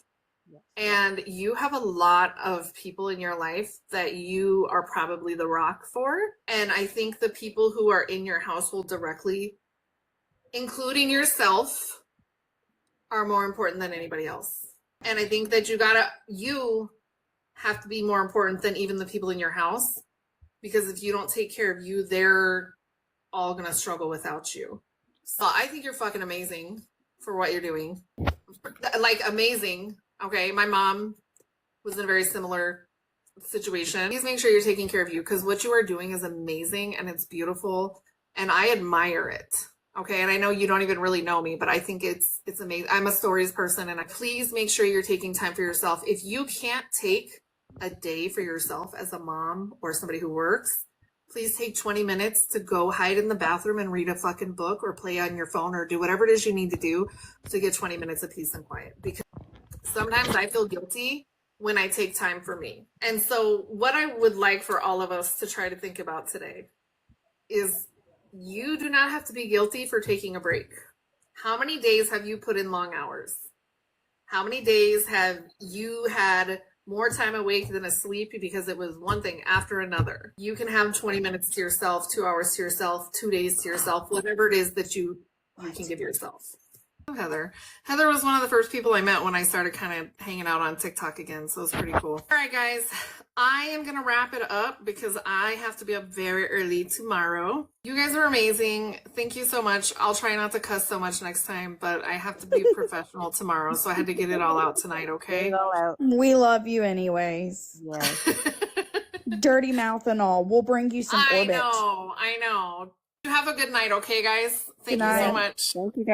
Yes. And you have a lot of people in your life that you are probably the rock for. And I think the people who are in your household directly, including yourself, are more important than anybody else. And I think that you have to be more important than even the people in your house, because if you don't take care of you, they're all gonna struggle without you. So I think you're fucking amazing for what you're doing. Like, amazing. Okay, my mom was in a very similar situation. Please make sure you're taking care of you, because what you are doing is amazing and it's beautiful and I admire it. Okay, and I know you don't even really know me, but I think it's amazing. I'm a stories person, and please make sure you're taking time for yourself. If you can't take a day for yourself as a mom or somebody who works, please take 20 minutes to go hide in the bathroom and read a fucking book or play on your phone or do whatever it is you need to do to get 20 minutes of peace and quiet. Because sometimes I feel guilty when I take time for me. And so what I would like for all of us to try to think about today is, you do not have to be guilty for taking a break. How many days have you put in long hours? How many days have you had more time awake than asleep because it was one thing after another? You can have 20 minutes to yourself, 2 hours to yourself, 2 days to yourself, whatever it is that you can give yourself. Heather was one of the first people I met when I started kind of hanging out on TikTok again, so it was pretty cool. All right, guys, I am gonna wrap it up because I have to be up very early tomorrow. You guys are amazing. Thank you so much. I'll try not to cuss so much next time, but I have to be professional tomorrow, so I had to get it all out tonight. Okay. Get it all out. We love you anyways. Yes. Dirty mouth and all. We'll bring you some Orbit. I know. You have a good night, okay, guys? Thank you Good so night. much. Thank you, guys.